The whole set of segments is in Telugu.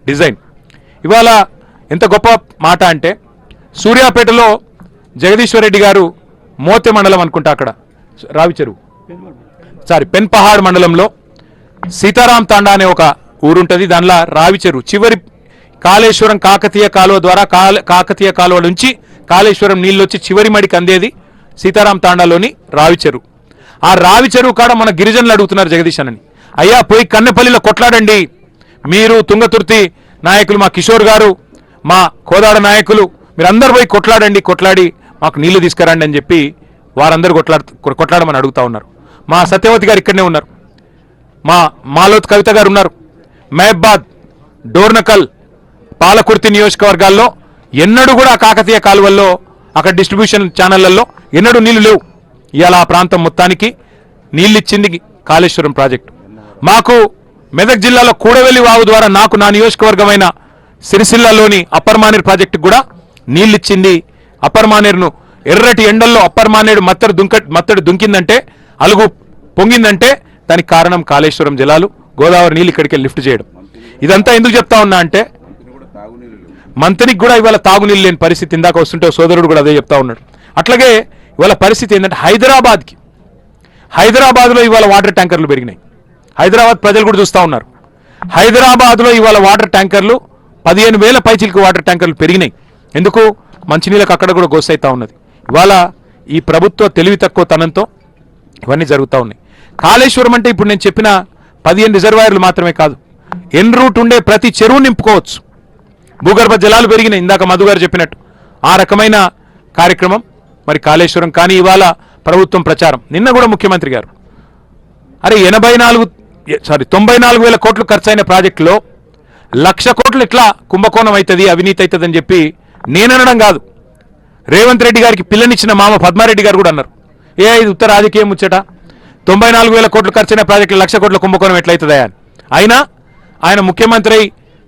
డిజైన్ ఇవాళ ఎంత గొప్ప మాట అంటే సూర్యాపేటలో జగదీశ్వర్ రెడ్డి గారు మోతే మండలం అనుకుంటా, అక్కడ రావిచెరువు పెన్పహాడ్ మండలంలో సీతారాం తాండా అనే ఒక ఊరుంటుంది. దానిలో రావిచెరువు చివరి కాళేశ్వరం కాకతీయ కాలువ ద్వారా కాకతీయ కాలువ నుంచి కాళేశ్వరం నీళ్ళు వచ్చి చివరి మడికి అందేది సీతారాం తాండాలోని రావిచెరువు. ఆ రావిచెరువు కాడ మన గిరిజనులు అడుగుతున్నారు జగదీష్ అన్నని, అయ్యా పోయి కన్నెపల్లిలో కొట్లాడండి, మీరు తుంగతుర్తి నాయకులు మా కిషోర్ గారు, మా కోదాడ నాయకులు, మీరందరూ పోయి కొట్లాడి మాకు నీళ్లు తీసుకురండి అని చెప్పి వారందరూ కొట్లాడమని అడుగుతా ఉన్నారు. మా సత్యవతి గారు ఇక్కడనే ఉన్నారు, మా మాలోత్ కవిత గారు ఉన్నారు. మహబాద్, డోర్నకల్, పాలకుర్తి నియోజకవర్గాల్లో ఎన్నడూ కూడా కాకతీయ కాలువల్లో అక్కడ డిస్ట్రిబ్యూషన్ ఛానళ్లలో ఎన్నడూ నీళ్లు లేవు. ఇవాళ ఆ ప్రాంతం మొత్తానికి నీళ్ళు ఇచ్చింది కాళేశ్వరం ప్రాజెక్టు. మాకు మెదక్ జిల్లాలో కూడవెల్లి వాగు ద్వారా నాకు నా నియోజకవర్గమైన సిరిసిల్లలోని అప్పర్ మానేరు ప్రాజెక్టుకు కూడా నీళ్ళు ఇచ్చింది. అప్పర్ మానేరును ఎర్రటి ఎండల్లో అప్పర్ మానేరు మత్తడి దుంకిందంటే, అలుగు పొంగిందంటే దానికి కారణం కాళేశ్వరం జలాలు, గోదావరి నీళ్ళు ఇక్కడికి లిఫ్ట్ చేయడం. ఇదంతా ఎందుకు చెప్తా ఉన్నా అంటే మంతనికి కూడా ఇవాళ తాగునీళ్ళు లేని పరిస్థితి. ఇందాక వస్తుంటే సోదరుడు కూడా అదే చెప్తా ఉన్నాడు. అట్లాగే ఇవాళ పరిస్థితి ఏంటంటే హైదరాబాద్లో ఇవాళ వాటర్ ట్యాంకర్లు పెరిగినాయి. హైదరాబాద్ ప్రజలు కూడా చూస్తూ ఉన్నారు. హైదరాబాద్లో ఇవాళ వాటర్ ట్యాంకర్లు 15,000 పైచిలకు వాటర్ ట్యాంకర్లు పెరిగినాయి. ఎందుకు? మంచినీళ్ళకి అక్కడ కూడా గోసైతా ఉన్నది. ఇవాళ ఈ ప్రభుత్వ తెలివి తక్కువ తనంతో ఇవన్నీ జరుగుతూ ఉన్నాయి. కాళేశ్వరం అంటే ఇప్పుడు నేను చెప్పిన 15 రిజర్వాయర్లు మాత్రమే కాదు, ఎన్ రూట్ ఉండే ప్రతి చెరువు నింపుకోవచ్చు. భూగర్భ జలాలు పెరిగినాయి, ఇందాక మధు గారు చెప్పినట్టు. ఆ రకమైన కార్యక్రమం మరి కాళేశ్వరం. కానీ ఇవాళ ప్రభుత్వం ప్రచారం, నిన్న కూడా ముఖ్యమంత్రి గారు అరే 94,000 కోట్లు ఖర్చు అయిన ప్రాజెక్టులో 1,00,000 కోట్లు ఎట్లా కుంభకోణం అవుతుంది, అవినీతి అవుతుంది అని చెప్పి నేననడం కాదు, రేవంత్ రెడ్డి గారికి పిల్లనిచ్చిన మామ పద్మారెడ్డి గారు కూడా అన్నారు. ఇది ఉత్తర రాజకీయం ముచ్చట, 94,000 కోట్లు ఖర్చైన ప్రాజెక్టులు 1,00,000 కోట్ల కుంభకోణం ఎట్లయితుందా అని. అయినా ఆయన ముఖ్యమంత్రి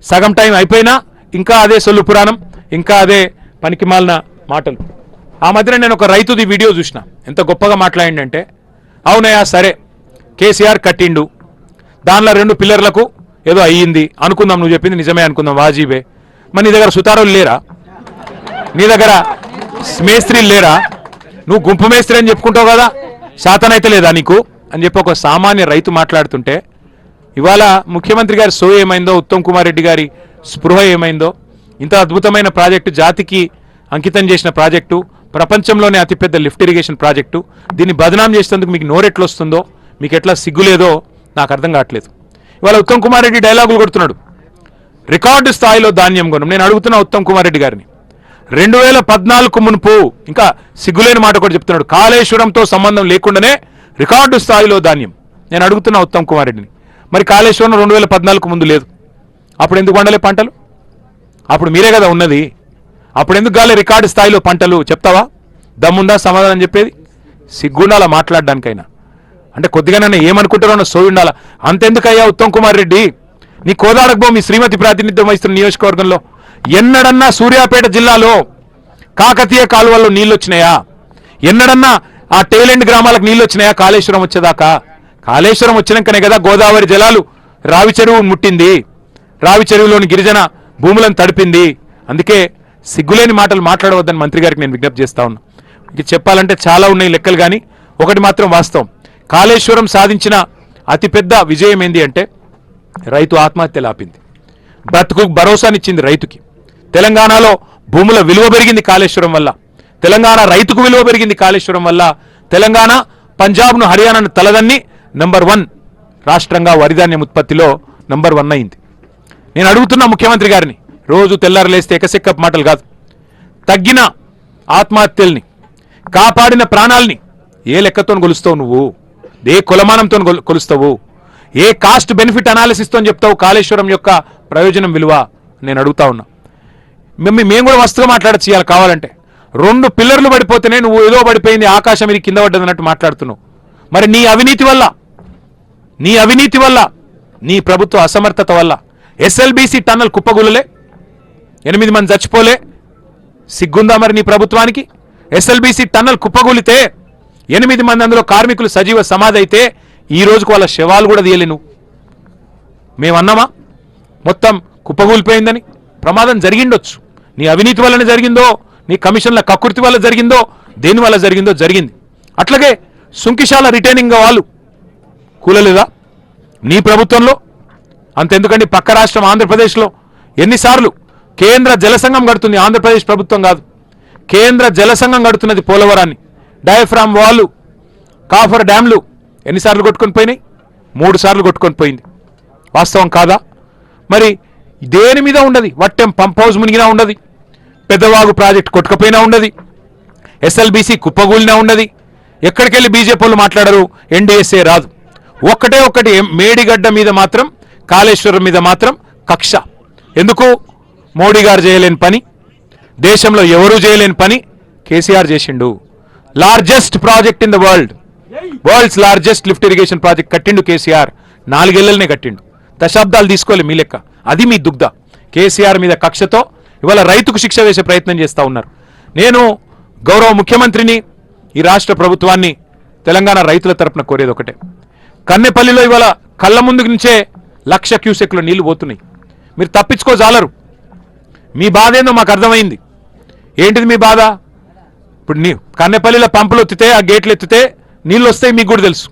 సగం టైం అయిపోయినా ఇంకా అదే సొల్లు పురాణం, ఇంకా అదే పనికిమాలిన మాటలు. ఆ మధ్యన నేను ఒక రైతుది వీడియో చూసిన, ఎంత గొప్పగా మాట్లాడిందంటే, అవునయ్యా సరే కేసీఆర్ కట్టిండు, దానిలో 2 పిల్లర్లకు ఏదో అయ్యింది అనుకుందాం, నువ్వు చెప్పింది నిజమే అనుకుందాం, వాజీబే. మరి నీ దగ్గర సుతారులు లేరా? నీ దగ్గర మేస్త్రీలు లేరా? నువ్వు గుంపు మేస్త్రి అని చెప్పుకుంటావు కదా, శాతనైతే లేదా నీకు అని చెప్పి ఒక సామాన్య రైతు మాట్లాడుతుంటే, ఇవాళ ముఖ్యమంత్రి గారి సో ఏమైందో, ఉత్తమ్ కుమార్ రెడ్డి గారి స్పృహ ఏమైందో, ఇంత అద్భుతమైన ప్రాజెక్టు, జాతికి అంకితం చేసిన ప్రాజెక్టు, ప్రపంచంలోనే అతిపెద్ద లిఫ్ట్ ఇరిగేషన్ ప్రాజెక్టు, దీన్ని బదనాం చేసేందుకు మీకు నోరెట్లు వస్తుందో, మీకు ఎట్లా సిగ్గులేదో నాకు అర్థం కావట్లేదు. ఇవాళ ఉత్తమ్ కుమార్ రెడ్డి డైలాగులు కొడుతున్నాడు, రికార్డు స్థాయిలో ధాన్యం కొనం. నేను అడుగుతున్నా ఉత్తమ్ కుమార్ రెడ్డి గారిని, 2014 మునుపు, ఇంకా సిగ్గులేని మాట కూడా చెప్తున్నాడు, కాళేశ్వరంతో సంబంధం లేకుండానే రికార్డు స్థాయిలో ధాన్యం. నేను అడుగుతున్నా ఉత్తమ్ కుమార్ రెడ్డిని, మరి కాళేశ్వరం 2014 ముందు లేదు, అప్పుడు ఎందుకు పండలే పంటలు? అప్పుడు మీరే కదా ఉన్నది, అప్పుడు ఎందుకు గాలే రికార్డు స్థాయిలో పంటలు? చెప్తావా? దమ్ముందా సమాధానం చెప్పేది? సిగ్గుండాలా మాట్లాడడానికైనా? అంటే కొద్దిగానే ఏమనుకుంటారో సోయి ఉండాలా. అంతెందుకయ్యా ఉత్తమ్ కుమార్ రెడ్డి, నీ కోదాడకు మీ శ్రీమతి ప్రాతినిధ్యం వహిస్తున్న నియోజకవర్గంలో ఎన్నడన్నా సూర్యాపేట జిల్లాలో కాకతీయ కాలువల్లో నీళ్ళు వచ్చినాయా? ఎన్నడన్నా ఆ టేలెండ్ గ్రామాలకు నీళ్ళు వచ్చినాయా కాళేశ్వరం వచ్చేదాకా? కాళేశ్వరం వచ్చినాకనే కదా గోదావరి జలాలు రావి చెరువు ముట్టింది, రావి చెరువులోని గిరిజన భూములను తడిపింది. అందుకే సిగ్గులేని మాటలు మాట్లాడవద్దని మంత్రి గారికి నేను విజ్ఞప్తి చేస్తా ఉన్నా. ఇక చెప్పాలంటే చాలా ఉన్నాయి లెక్కలు, కానీ ఒకటి మాత్రం వాస్తవం, కాళేశ్వరం సాధించిన అతిపెద్ద విజయం ఏంది అంటే రైతు ఆత్మహత్యలు ఆపింది, బ్రతుకు భరోసానిచ్చింది రైతుకి. తెలంగాణలో భూముల విలువ పెరిగింది కాళేశ్వరం వల్ల, తెలంగాణ రైతుకు విలువ పెరిగింది కాళేశ్వరం వల్ల. తెలంగాణ పంజాబ్ను హర్యానాను తలదన్ని నంబర్ 1 రాష్ట్రంగా వరిధాన్యం ఉత్పత్తిలో నంబర్ 1 అయింది. నేను అడుగుతున్నా ముఖ్యమంత్రి గారిని, రోజు తెల్లారలేస్తే ఎకసెక్కపు మాటలు కాదు, తగ్గిన ఆత్మహత్యల్ని, కాపాడిన ప్రాణాలని ఏ లెక్కతో కొలుస్తావు నువ్వు? ఏ కులమానంతో కొలుస్తావు? ఏ కాస్ట్ బెనిఫిట్ అనాలిసిస్తో చెప్తావు కాళేశ్వరం యొక్క ప్రయోజనం విలువ? నేను అడుగుతా ఉన్నా. మేము కూడా వస్తుగా మాట్లాడచ్చు ఇవాళ కావాలంటే. 2 పిల్లర్లు పడిపోతేనే నువ్వు ఏదో పడిపోయింది, ఆకాశం ఇది కింద పడ్డది అన్నట్టు మాట్లాడుతున్నావు. మరి నీ అవినీతి వల్ల, నీ ప్రభుత్వ అసమర్థత వల్ల ఎస్ఎల్బీసీ టన్నల్ కుప్పగూలలే, 8 మంది చచ్చిపోలే. సిగ్గుందా మరి నీ ప్రభుత్వానికి? ఎస్ఎల్బీసీ టన్నల్ కుప్పగూలితే 8 మంది అందులో కార్మికులు సజీవ సమాధి అయితే ఈ రోజుకు వాళ్ళ శవాలు కూడా తీయలే. నువ్వు మేమన్నామా మొత్తం కుప్పగూలిపోయిందని? ప్రమాదం జరిగిండొచ్చు, నీ అవినీతి వల్లనే జరిగిందో, నీ కమిషన్ల కక్కుర్తి వల్ల జరిగిందో, దేని వల్ల జరిగిందో జరిగింది. అట్లాగే సుంకిశాల రిటైనింగ్ వాళ్ళు కూలలేదా నీ ప్రభుత్వంలో? అంతెందుకండి, పక్క రాష్ట్రం ఆంధ్రప్రదేశ్లో ఎన్నిసార్లు కేంద్ర జలసంఘం కడుతుంది, ఆంధ్రప్రదేశ్ ప్రభుత్వం కాదు. కేంద్ర జలసంఘం కడుతున్నది పోలవరాన్ని. డయాఫ్రామ్ వాళ్ళు, కాఫర్ డ్యామ్లు ఎన్నిసార్లు కొట్టుకొని పోయినాయి? 3 సార్లు కొట్టుకొని పోయింది. వాస్తవం కాదా? మరి దేని మీద ఉండదు? వట్టెం పంప్ హౌస్ మునిగినా ఉండదు, పెద్దవాగు ప్రాజెక్ట్ కొట్టుకపోయినా ఉండదు, ఎస్ఎల్బీసీ కుప్పగూలినా ఉండదు. ఎక్కడికెళ్ళి బీజేపీ వాళ్ళు మాట్లాడరు, ఎన్డీఎస్ఏ రాదు. ఒక్కటి మేడిగడ్డ మీద మాత్రం, కాళేశ్వరం మీద మాత్రం కక్ష. ఎందుకు? మోడీ గారు చేయలేని పని, దేశంలో ఎవరూ చేయలేని పని కేసీఆర్ చేసిండు. Largest project in the world's largest lift irrigation project కట్టిండు కేసీఆర్. 4 ఏళ్లనే కట్టిండు, దశాబ్దాలు తీసుకోలే మీ లెక్క. అది మీ దుగ్ధ. కేసీఆర్ మీద కక్షతో ఇవాళ రైతుకు శిక్ష వేసే ప్రయత్నం చేస్తూ ఉన్నారు. నేను గౌరవ ముఖ్యమంత్రిని, ఈ రాష్ట్ర ప్రభుత్వాన్ని, తెలంగాణ రైతుల తరపున కోరేది ఒకటే. కన్నెపల్లిలో ఇవాళ కళ్ళ ముందు నుంచే 1,00,000 క్యూసెక్ల నీళ్లు పోతున్నాయి. మీరు తప్పించుకోజాలరు. మీ బాధ ఏందో మాకు అర్థమైంది. ఏంటిది మీ బాధ? ఇప్పుడు కన్నెపల్లిలో పంపులు ఎత్తితే, ఆ గేట్లు ఎత్తితే నీళ్ళు వస్తాయి, మీకు కూడా తెలుసు.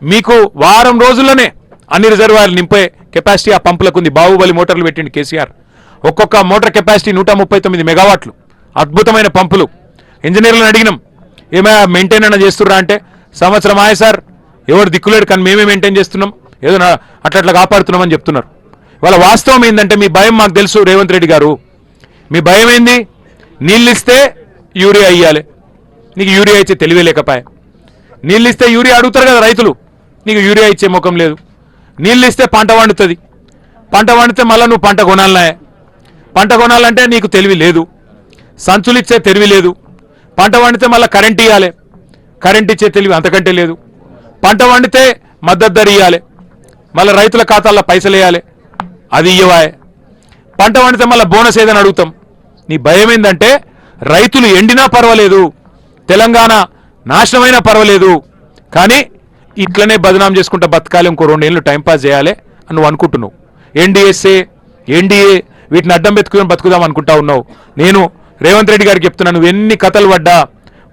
మీకు వారం రోజుల్లోనే అన్ని రిజర్వాయర్లు నింపే కెపాసిటీ ఆ పంపులకు ఉంది. బాహుబలి మోటార్లు పెట్టిండు కేసీఆర్. ఒక్కొక్క మోటార్ కెపాసిటీ 139 మెగావాట్లు. అద్భుతమైన పంపులు. ఇంజనీర్లను అడిగినాం, ఏమైనా మెయింటైన్ అయినా చేస్తుర్రా అంటే, సంవత్సరం ఆయా సార్, ఎవరు దిక్కులేడు, కానీ మేమే మెయింటైన్ చేస్తున్నాం, ఏదో అట్లా కాపాడుతున్నామని చెప్తున్నారు. వాళ్ళ వాస్తవం ఏంటంటే, మీ భయం మాకు తెలుసు రేవంత్ రెడ్డి గారు. మీ భయం ఏంది? నీళ్ళు ఇస్తే యూరియా ఇయ్యాలి. నీకు యూరియా ఇచ్చే తెలివే లేకపోయా. నీళ్ళు ఇస్తే యూరియా అడుగుతారు కదా రైతులు, నీకు యూరియా ఇచ్చే ముఖం లేదు. నీళ్ళు ఇస్తే పంట వండుతుంది, పంట వండితే మళ్ళీ నువ్వు పంట కొనాలనే. పంట కొనాలంటే నీకు తెలివి లేదు. సంచులు ఇచ్చే తెలివి లేదు. పంట వండితే మళ్ళీ కరెంట్ ఇవ్వాలి, కరెంట్ ఇచ్చే తెలివి అంతకంటే లేదు. పంట వండితే మద్దతు ధర ఇవ్వాలి, మళ్ళీ రైతుల ఖాతాల్లో పైసలు వేయాలి, అది ఇవ్వాయే. పంట వండితే మళ్ళీ బోనస్ ఏదని అడుగుతాం. నీ భయం ఏంటంటే, రైతులు ఎండినా పర్వాలేదు, తెలంగాణ నాశనమైనా పర్వాలేదు, కానీ ఇట్లనే బదనాం చేసుకుంటా బతకాలి, ఇంకో 2 ఏళ్ళు టైంపాస్ చేయాలి అని నువ్వు అనుకుంటున్నావు. ఎన్డీఏ వీటిని అడ్డం పెట్టుకుని బతుకుదాం అనుకుంటా ఉన్నావు. నేను రేవంత్ రెడ్డి గారికి చెప్తున్నాను, నువ్వు ఎన్ని కథలు పడ్డా,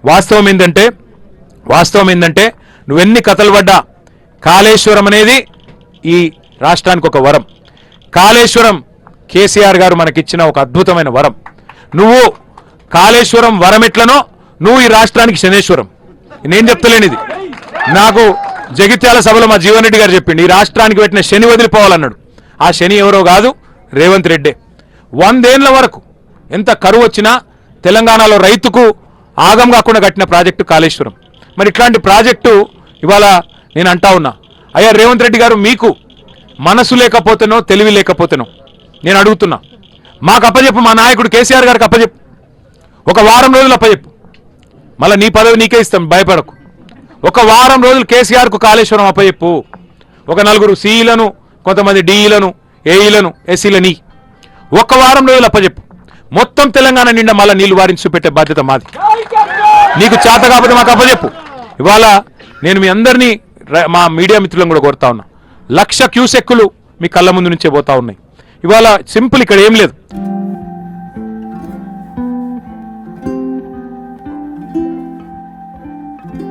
వాస్తవం ఏంటంటే నువ్వెన్ని కథలు పడ్డా, కాళేశ్వరం అనేది ఈ రాష్ట్రానికి ఒక వరం. కాళేశ్వరం కేసీఆర్ గారు మనకిచ్చిన ఒక అద్భుతమైన వరం. నువ్వు కాళేశ్వరం వరం ఎట్లనో నువ్వు ఈ రాష్ట్రానికి శనేశ్వరం. నేను చెప్తలేనిది, నాకు జగిత్యాల సభలో మా జీవన్ రెడ్డి గారు చెప్పిండు, ఈ రాష్ట్రానికి పెట్టిన శని వదిలిపోవాలన్నాడు. ఆ శని ఎవరో కాదు, రేవంత్ రెడ్డే. 100 ఏళ్ల వరకు ఎంత కరువు వచ్చినా తెలంగాణలో రైతుకు ఆగం కాకుండా కట్టిన ప్రాజెక్టు కాళేశ్వరం. మరి ఇట్లాంటి ప్రాజెక్టు ఇవాళ నేను అంటా ఉన్నా, అయ్యా రేవంత్ రెడ్డి గారు, మీకు మనసు లేకపోతేనో తెలివి లేకపోతేనో నేను అడుగుతున్నా, మాకు అప్పచెప్పు, మా నాయకుడు కేసీఆర్ గారికి అప్పచెప్పు, ఒక వారం రోజులు అప్పచెప్పు, మళ్ళీ నీ పదవి నీకే ఇస్తాం, భయపడకు. ఒక వారం రోజులు కేసీఆర్కు కాళేశ్వరం అప్పచెప్పు. ఒక 4 సిఈలను, కొంతమంది డిఈలను, ఏఈలను, ఎస్సీలని ఒక్క వారం రోజులు అప్పచెప్పు. మొత్తం తెలంగాణ నిండా మళ్ళీ నీళ్లు వారించి చూపెట్టే బాధ్యత మాది. నీకు చేత కాకపోతే మాకు అప్పచెప్పు. ఇవాళ నేను మీ అందరినీ, మా మీడియా మిత్రులను కూడా కోరుతా ఉన్నా, 1,00,000 క్యూసెక్కులు మీ కళ్ళ ముందు నుంచే పోతా ఉన్నాయి. ఇవాళ సింపుల్, ఇక్కడ ఏం లేదు.